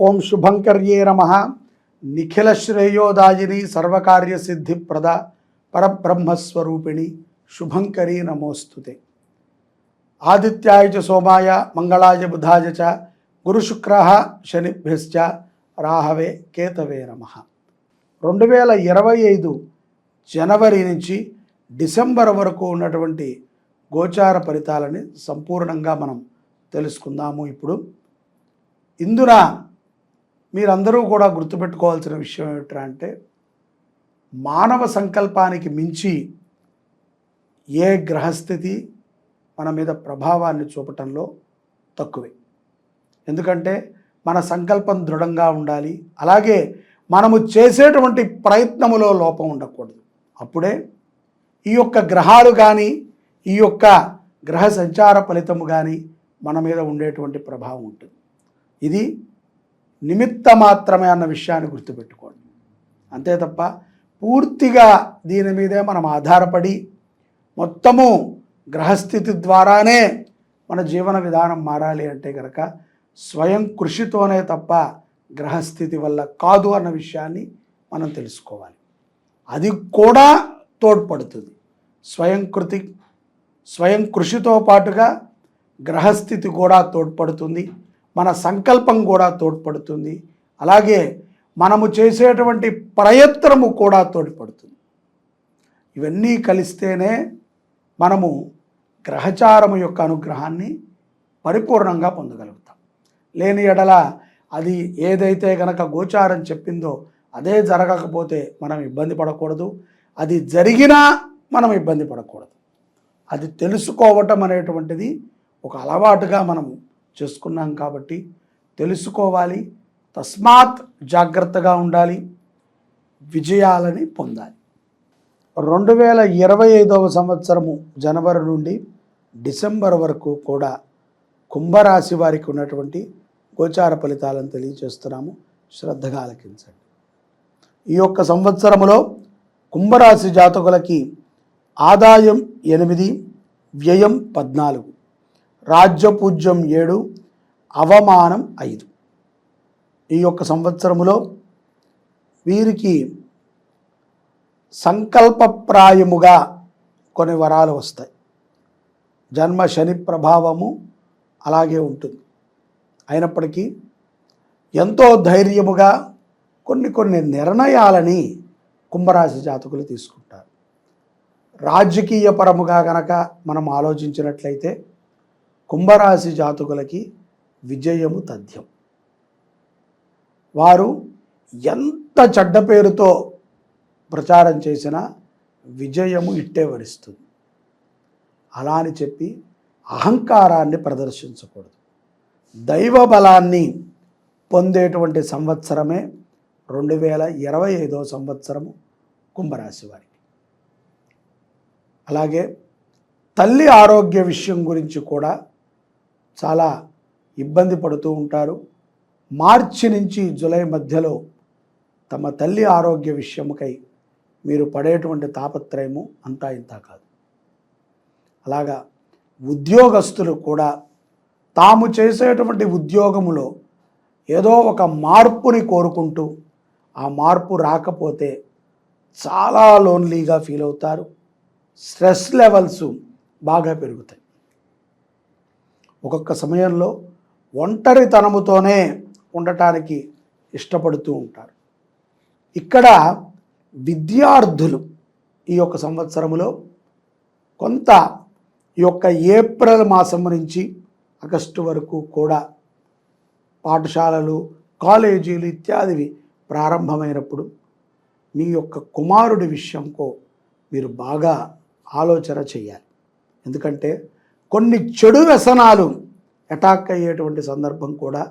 ఓం శుభంకర్యే నమః. నిఖిల శ్రేయోదాయిని సర్వకార్య సిద్ధిప్రద పరబ్రహ్మస్వరూపిణి శుభంకరీ నమోస్తుతే. ఆదిత్యాయ చ సోమాయ మంగళాయ బుధాయ చ గురుశుక్రః శనిభ్యశ్చ రాహవే కేతవే నమః. 2025 జనవరి నుంచి డిసెంబర్ వరకు ఉన్నటువంటి గోచార ఫలితాలని సంపూర్ణంగా మనం తెలుసుకుందాము. ఇప్పుడు ఇందున మీరందరూ కూడా గుర్తుపెట్టుకోవాల్సిన విషయం ఏమిటంటే, మానవ సంకల్పానికి మించి ఏ గ్రహస్థితి మన మీద ప్రభావాన్ని చూపటంలో తక్కువే. ఎందుకంటే మన సంకల్పం దృఢంగా ఉండాలి, అలాగే మనము చేసేటువంటి ప్రయత్నములో లోపం ఉండకూడదు. అప్పుడే ఈ యొక్క గ్రహాలు కానీ ఈ యొక్క గ్రహ సంచార ఫలితము కానీ మన మీద ఉండేటువంటి ప్రభావం ఉంటుంది. ఇది నిమిత్త మాత్రమే అన్న విషయాన్ని గుర్తుపెట్టుకోండి. అంతే తప్ప పూర్తిగా దీని మీదే మనం ఆధారపడి మొత్తము గ్రహస్థితి ద్వారానే మన జీవన విధానం మారాలి అంటే కనుక స్వయం కృషితోనే తప్ప గ్రహస్థితి వల్ల కాదు అన్న విషయాన్ని మనం తెలుసుకోవాలి. అది కూడా తోడ్పడుతుంది. స్వయం కృషితో పాటుగా గ్రహస్థితి కూడా తోడ్పడుతుంది, మన సంకల్పం కూడా తోడ్పడుతుంది, అలాగే మనము చేసేటువంటి ప్రయత్నము కూడా తోడ్పడుతుంది. ఇవన్నీ కలిస్తేనే మనము గ్రహచారము యొక్క అనుగ్రహాన్ని పరిపూర్ణంగా పొందగలుగుతాం. లేని ఎడల అది ఏదైతే గనక గోచారం చెప్పిందో అదే జరగకపోతే మనం ఇబ్బంది పడకూడదు, అది జరిగినా మనం ఇబ్బంది పడకూడదు. అది తెలుసుకోవటం అనేటువంటిది ఒక అలవాటుగా మనం చేసుకున్నాం కాబట్టి తెలుసుకోవాలి. తస్మాత్ జాగ్రత్తగా ఉండాలి, విజయాలని పొందాలి. 2025వ సంవత్సరము జనవరి నుండి డిసెంబర్ వరకు కూడా కుంభరాశి వారికి ఉన్నటువంటి గోచార ఫలితాలను తెలియజేస్తున్నాము. శ్రద్ధగా ఆలకించండి. ఈ యొక్క సంవత్సరములో కుంభరాశి జాతకులకి ఆదాయం 8, వ్యయం 14, రాజ్యపూజ్యం 7, అవమానం 5. ఈ యొక్క సంవత్సరములో వీరికి సంకల్పప్రాయముగా కొన్ని వరాలు వస్తాయి. జన్మ శని ప్రభావము అలాగే ఉంటుంది. అయినప్పటికీ ఎంతో ధైర్యముగా కొన్ని నిర్ణయాలని కుంభరాశి జాతకులు తీసుకుంటారు. రాజకీయ పరముగా గనక మనం ఆలోచించినట్లయితే కుంభరాశి జాతకులకి విజయము తథ్యం. వారు ఎంత చెడ్డ పేరుతో ప్రచారం చేసినా విజయము ఇట్టే వరిస్తుంది. అలా అని చెప్పి అహంకారాన్ని ప్రదర్శించకూడదు. దైవ బలాన్ని పొందేటువంటి సంవత్సరమే 2025వ సంవత్సరము కుంభరాశి వారికి. అలాగే తల్లి ఆరోగ్య విషయం గురించి కూడా చాలా ఇబ్బంది పడుతూ ఉంటారు. మార్చి నుంచి జూలై మధ్యలో తమ తల్లి ఆరోగ్య విషయముకై మీరు పడేటువంటి తాపత్రయము అంతా ఇంత కాదు. అలాగా ఉద్యోగస్తులు కూడా తాము చేసేటువంటి ఉద్యోగములో ఏదో ఒక మార్పుని కోరుకుంటూ ఆ మార్పు రాకపోతే చాలా లోన్లీగా ఫీల్ అవుతారు. స్ట్రెస్ లెవెల్స్ బాగా పెరుగుతాయి. ఒక్కొక్క సమయంలో ఒంటరితనముతోనే ఉండటానికి ఇష్టపడుతూ ఉంటారు. ఇక్కడ విద్యార్థులు ఈ యొక్క సంవత్సరములో కొంత ఈ యొక్క ఏప్రిల్ మాసం నుంచి ఆగస్టు వరకు కూడా పాఠశాలలు, కాలేజీలు ఇత్యాదివి ప్రారంభమైనప్పుడు మీ యొక్క కుమారుడి విషయంలో మీరు బాగా ఆలోచన చేయాలి. ఎందుకంటే కొన్ని చెడు వ్యసనాలు అటాక్ అయ్యేటువంటి సందర్భం కూడా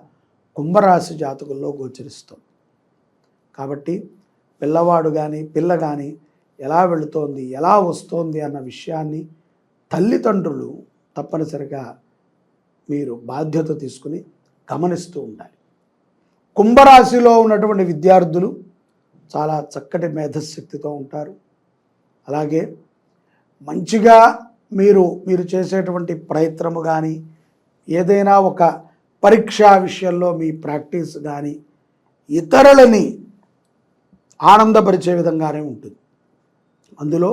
కుంభరాశి జాతకుల్లో గోచరిస్తుంది. కాబట్టి పిల్లవాడు కానీ పిల్ల కానీ ఎలా వెళుతోంది, ఎలా వస్తోంది అన్న విషయాన్ని తల్లిదండ్రులు తప్పనిసరిగా మీరు బాధ్యత తీసుకుని గమనిస్తూ ఉండాలి. కుంభరాశిలో ఉన్నటువంటి విద్యార్థులు చాలా చక్కటి మేధశక్తితో ఉంటారు. అలాగే మంచిగా మీరు చేసేటువంటి ప్రయత్నము కానీ ఏదైనా ఒక పరీక్షా విషయంలో మీ ప్రాక్టీస్ కానీ ఇతరులని ఆనందపరిచే విధంగానే ఉంటుంది. అందులో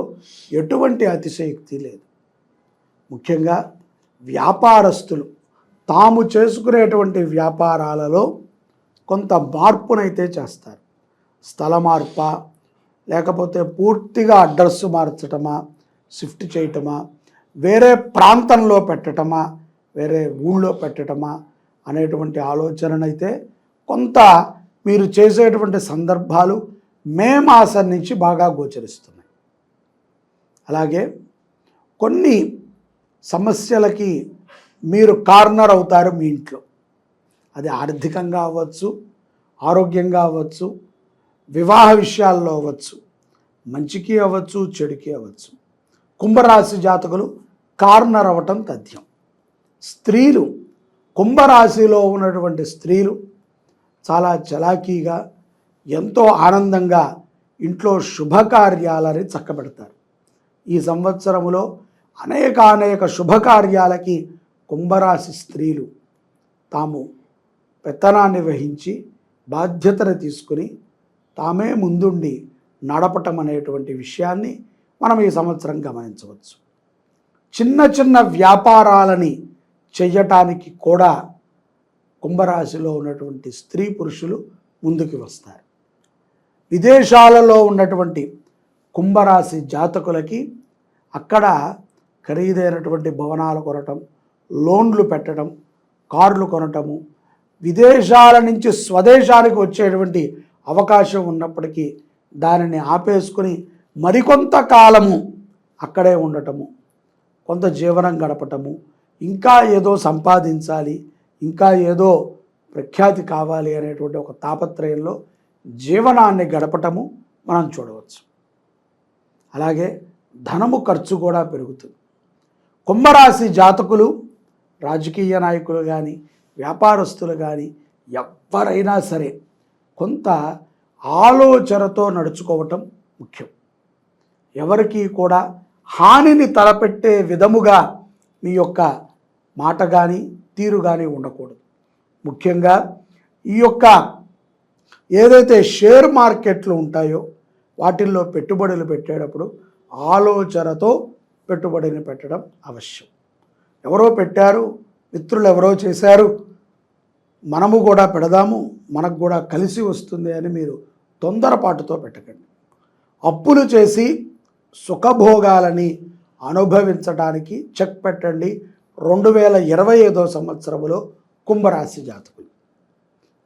ఎటువంటి అతిశయోక్తి లేదు. ముఖ్యంగా వ్యాపారస్తులు తాము చేసుకునేటువంటి వ్యాపారాలలో కొంత మార్పునైతే చేస్తారు. స్థల మార్ప, లేకపోతే పూర్తిగా అడ్రస్ మార్చటమా, షిఫ్ట్ చేయటమా, వేరే ప్రాంతంలో పెట్టటమా, వేరే ఊళ్ళో పెట్టటమా అనేటువంటి ఆలోచననైతే కొంత మీరు చేసేటువంటి సందర్భాలు మే మాసం నుంచి బాగా గోచరిస్తున్నాయి. అలాగే కొన్ని సమస్యలకి మీరు కార్నర్ అవుతారు మీ ఇంట్లో. అది ఆర్థికంగా అవ్వచ్చు, ఆరోగ్యంగా అవ్వచ్చు, వివాహ విషయాల్లో అవ్వచ్చు, మంచికి అవ్వచ్చు, చెడుకి అవ్వచ్చు. కుంభరాశి జాతకులు కార్నర్ అవ్వటం తథ్యం. స్త్రీలు, కుంభరాశిలో ఉన్నటువంటి స్త్రీలు చాలా చలాకీగా, ఎంతో ఆనందంగా ఇంట్లో శుభకార్యాలని చక్కబెడతారు. ఈ సంవత్సరములో అనేక శుభకార్యాలకి కుంభరాశి స్త్రీలు తాము పెత్తనాన్ని వహించి బాధ్యతను తీసుకుని తామే ముందుండి నడపటం అనేటువంటి విషయాన్ని మనం ఈ సంవత్సరం గమనించవచ్చు. చిన్న చిన్న వ్యాపారాలని చెయ్యటానికి కూడా కుంభరాశిలో ఉన్నటువంటి స్త్రీ పురుషులు ముందుకు వస్తారు. విదేశాలలో ఉన్నటువంటి కుంభరాశి జాతకులకి అక్కడ ఖరీదైనటువంటి భవనాలు కొనటం, లోన్లు పెట్టడం, కార్లు కొనటము, విదేశాల నుంచి స్వదేశానికి వచ్చేటువంటి అవకాశం ఉన్నప్పటికీ దానిని ఆపేసుకుని మరికొంత కాలము అక్కడే ఉండటము, కొంత జీవనం గడపటము, ఇంకా ఏదో సంపాదించాలి, ఇంకా ఏదో ప్రఖ్యాతి కావాలి అనేటువంటి ఒక తాపత్రయంలో జీవనాన్ని గడపటము మనం చూడవచ్చు. అలాగే ధనము ఖర్చు కూడా పెరుగుతుంది. కుంభరాశి జాతకులు, రాజకీయ నాయకులు కానీ, వ్యాపారస్తులు కానీ, ఎవరైనా సరే కొంత ఆలోచనతో నడుచుకోవటం ముఖ్యం. ఎవరికి కూడా హానిని తలపెట్టే విధముగా మీ యొక్క మాట కానీ తీరు కానీ ఉండకూడదు. ముఖ్యంగా ఈ యొక్క ఏదైతే షేర్ మార్కెట్లు ఉంటాయో వాటిల్లో పెట్టుబడులు పెట్టేటప్పుడు ఆలోచనతో పెట్టుబడిని పెట్టడం అవశ్యం. ఎవరో పెట్టారు, మిత్రులు ఎవరో చేశారు, మనము కూడా పెడదాము, మనకు కూడా కలిసి వస్తుంది అని మీరు తొందరపాటుతో పెట్టకండి. అప్పులు చేసి సుఖభోగాలని అనుభవించడానికి చెక్ పెట్టండి 2025 సంవత్సరములో కుంభరాశి జాతకులు.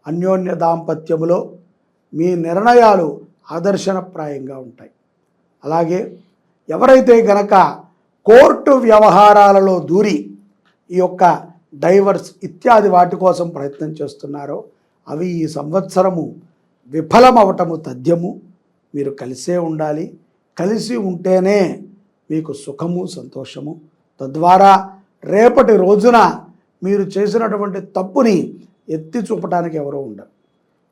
అన్యోన్య దాంపత్యములో మీ నిర్ణయాలు ఆదర్శనప్రాయంగా ఉంటాయి. అలాగే ఎవరైతే గనక కోర్టు వ్యవహారాలలో దూరి ఈ యొక్క డైవర్స్ ఇత్యాది వాటి కోసం ప్రయత్నం చేస్తున్నారో అవి ఈ సంవత్సరము విఫలమవటము తథ్యము. మీరు కలిసే ఉండాలి. కలిసి ఉంటేనే మీకు సుఖము, సంతోషము. తద్వారా రేపటి రోజున మీరు చేసినటువంటి తప్పుని ఎత్తి చూపడానికి ఎవరో ఉండరు.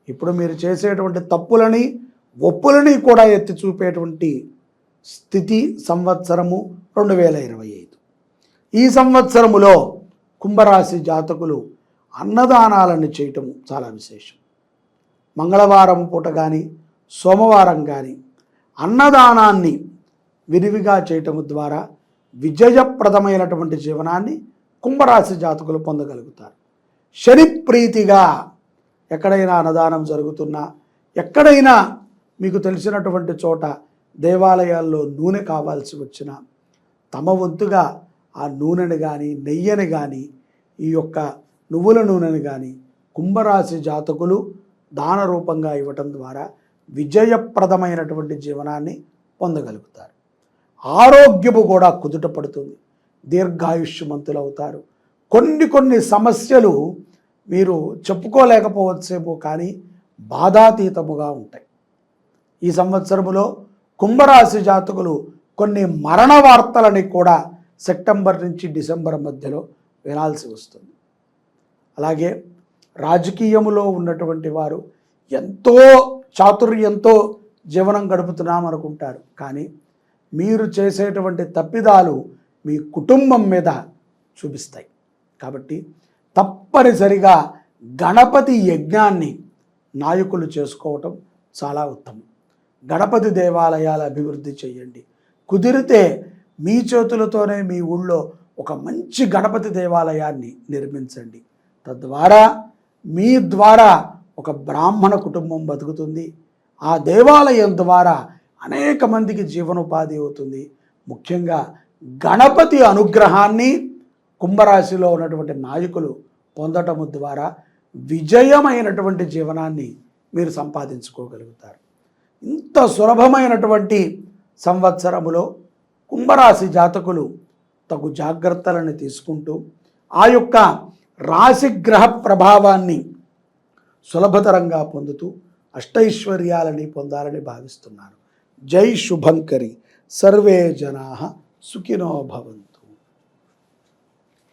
ఇప్పుడు మీరు చేసేటువంటి తప్పులని, ఒప్పులని కూడా ఎత్తి చూపేటువంటి స్థితి సంవత్సరము 2025. ఈ సంవత్సరములో కుంభరాశి జాతకులు అన్నదానాలను చేయటం చాలా విశేషం. మంగళవారం పూట కానీ, సోమవారం కానీ అన్నదానాన్ని విరివిగా చేయటం ద్వారా విజయప్రదమైనటువంటి జీవనాన్ని కుంభరాశి జాతకులు పొందగలుగుతారు. శని ప్రీతిగా ఎక్కడైనా అన్నదానం జరుగుతున్నా, ఎక్కడైనా మీకు తెలిసినటువంటి చోట దేవాలయాల్లో నూనె కావాల్సి వచ్చినా తమ వంతుగా ఆ నూనెని కానీ, నెయ్యని కానీ, ఈ యొక్క నువ్వుల నూనెని కానీ కుంభరాశి జాతకులు దాన రూపంగా ఇవ్వటం ద్వారా విజయప్రదమైనటువంటి జీవనాన్ని పొందగలుగుతారు. ఆరోగ్యము కూడా కుదుట పడుతుంది. దీర్ఘాయుష్యమంతులు అవుతారు. కొన్ని సమస్యలు మీరు చెప్పుకోలేకపోవచ్చేమో కానీ బాధాతీతముగా ఉంటాయి. ఈ సంవత్సరములో కుంభరాశి జాతకులు కొన్ని మరణ వార్తలని కూడా సెప్టెంబర్ నుంచి డిసెంబర్ మధ్యలో వినాల్సి వస్తుంది. అలాగే రాజకీయములో ఉన్నటువంటి వారు ఎంతో చాతుర్యంతో జీవనం గడుపుతున్నాం అనుకుంటారు. కానీ మీరు చేసేటువంటి తప్పిదాలు మీ కుటుంబం మీద చూపిస్తాయి. కాబట్టి తప్పనిసరిగా గణపతి యజ్ఞాన్ని నాయకులు చేసుకోవటం చాలా ఉత్తమం. గణపతి దేవాలయాల అభివృద్ధి చేయండి. కుదిరితే మీ చేతులతోనే మీ ఊళ్ళో ఒక మంచి గణపతి దేవాలయాన్ని నిర్మించండి. తద్వారా మీ ద్వారా ఒక బ్రాహ్మణ కుటుంబం బతుకుతుంది. ఆ దేవాలయం ద్వారా అనేక మందికి జీవనోపాధి అవుతుంది. ముఖ్యంగా గణపతి అనుగ్రహాన్ని కుంభరాశిలో ఉన్నటువంటి నాయకులు పొందటము ద్వారా విజయమైనటువంటి జీవనాన్ని మీరు సంపాదించుకోగలుగుతారు. ఇంత సులభమైనటువంటి సంవత్సరములో కుంభరాశి జాతకులు తగు జాగ్రత్తలను తీసుకుంటూ ఆ యొక్క రాశిగ్రహ ప్రభావాన్ని సులభతరంగా పొందుతూ అష్టైశ్వర్యాలని పొందాలని భావిస్తున్నాను. జై శుభంకరి. సర్వే జనాః సుఖినో భవంతు.